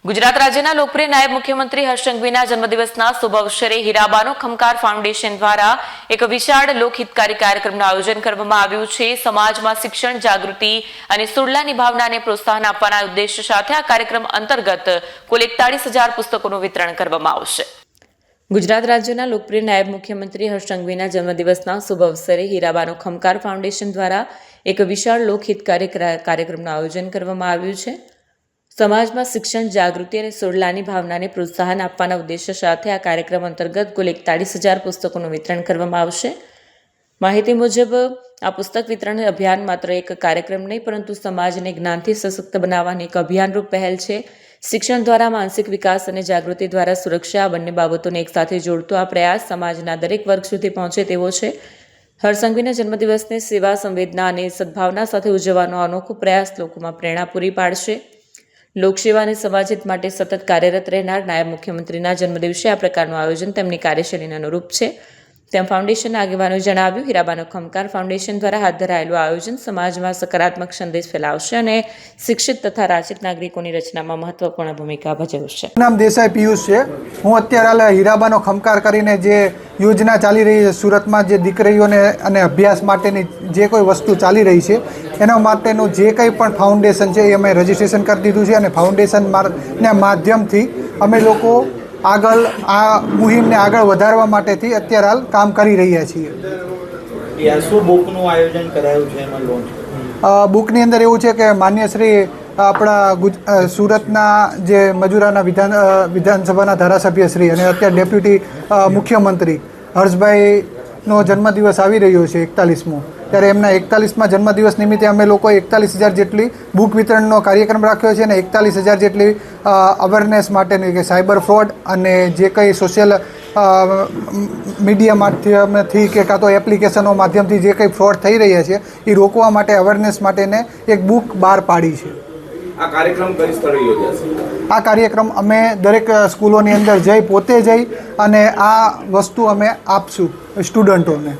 ગુજરાત રાજ્યના લોકપ્રિય નાયબ મુખ્યમંત્રી હર્ષ સંઘવીના જન્મદિવસના શુભ અવસરે હીરાબાનો ખમકાર ફાઉન્ડેશન દ્વારા એક વિશાળ લોકહિતકારી કાર્યક્રમનું આયોજન કરવામાં આવ્યું છે। સમાજમાં શિક્ષણ, જાગૃતિ અને સુરલાની ભાવનાને પ્રોત્સાહન આપવાના ઉદ્દેશ્ય સાથે આ કાર્યક્રમ અંતર્ગત કુલ 41,000 પુસ્તકોનું વિતરણ કરવામાં આવશે। ગુજરાત રાજ્યના લોકપ્રિય નાયબ મુખ્યમંત્રી હર્ષ સંઘવીના જન્મદિવસના શુભ અવસરે હીરાબાનો ખમકાર ફાઉન્ડેશન દ્વારા એક વિશાળ લોકહિતકારી કાર્યક્રમનું આયોજન કરવામાં આવ્યું છે। સમાજમાં શિક્ષણ, જાગૃતિ અને સુરલાની ભાવનાને પ્રોત્સાહન આપવાના ઉદ્દેશ્ય સાથે આ કાર્યક્રમ અંતર્ગત કુલ 41,000 પુસ્તકોનું વિતરણ કરવામાં આવશે। માહિતી મુજબ આ પુસ્તક વિતરણ અભિયાન માત્ર એક કાર્યક્રમ નહીં, પરંતુ સમાજને જ્ઞાનથી સશક્ત બનાવવાની એક અભિયાનરૂપ પહેલ છે। શિક્ષણ દ્વારા માનસિક વિકાસ અને જાગૃતિ દ્વારા સુરક્ષા, આ બંને બાબતોને એકસાથે જોડતો આ પ્રયાસ સમાજના દરેક વર્ગ સુધી પહોંચે તેવો છે। હર્ષ સંઘવીના જન્મદિવસને સેવા, સંવેદના અને સદભાવના સાથે ઉજવવાનો અનોખો પ્રયાસ લોકોમાં પ્રેરણા પૂરી પાડશે। લોકસેવા અને સમાજહિત માટે સતત કાર્યરત રહેનાર નાયબ મુખ્યમંત્રીના જન્મદિવસે આ પ્રકારનું આયોજન તેમની કાર્યશૈલીને અનુરૂપ છે, તેમ ફાઉન્ડેશનના આગેવાનોએ જણાવ્યું। હીરાબાનો ખમકાર ફાઉન્ડેશન દ્વારા હાથ ધરાયેલું આયોજન સમાજમાં સકારાત્મક સંદેશ ફેલાવશે અને શિક્ષિત તથા રાચિત નાગરિકોની રચનામાં મહત્વપૂર્ણ ભૂમિકા ભજવશે। નામ દેસાઈ પિયુષ છે। હું અત્યારે હીરાબાનો ખમકાર કરીને જે યોજના ચાલી રહી છે સુરતમાં, જે દીકરીઓને અને અભ્યાસ માટેની જે કોઈ વસ્તુ ચાલી રહી છે એના માટેનું જે કંઈ પણ ફાઉન્ડેશન છે એ અમે રજીસ્ટ્રેશન કરી દીધું છે અને ફાઉન્ડેશનના માધ્યમથી અમે લોકો આગળ આ મુહિમને આગળ વધારવા માટેથી અત્યારે હાલ કામ કરી રહ્યા છીએ। શું બુકનું આયોજન કરાયું છે એમાં લોન્ચ? બુકની અંદર એવું છે કે માન્ય શ્રી આપણા સુરતના જે મજૂરાના વિધાનસભાના ધારાસભ્ય શ્રી અને અત્યારે ડેપ્યુટી મુખ્યમંત્રી હર્ષભાઈનો જન્મદિવસ આવી રહ્યો છે 41મો, ત્યારે એમના 41મા જન્મદિવસ નિમિત્તે અમે લોકો 41,000 જેટલી બુક વિતરણનો કાર્યક્રમ રાખ્યો છે અને 41,000 જેટલી અવેરનેસ માટેની કે સાયબર ફ્રોડ અને જે કંઈ સોશિયલ મીડિયા માધ્યમથી કે કાં તો એપ્લિકેશનો માધ્યમથી જે કંઈ ફ્રોડ થઈ રહ્યા છે એ રોકવા માટે અવેરનેસ માટેને એક બુક બહાર પાડી છે। આ કાર્યક્રમ કઈ સ્થળે યોજાશે? આ કાર્યક્રમ અમે દરેક સ્કૂલોની અંદર પોતે જઈ અને આ વસ્તુ અમે આપશું સ્ટુડન્ટોને।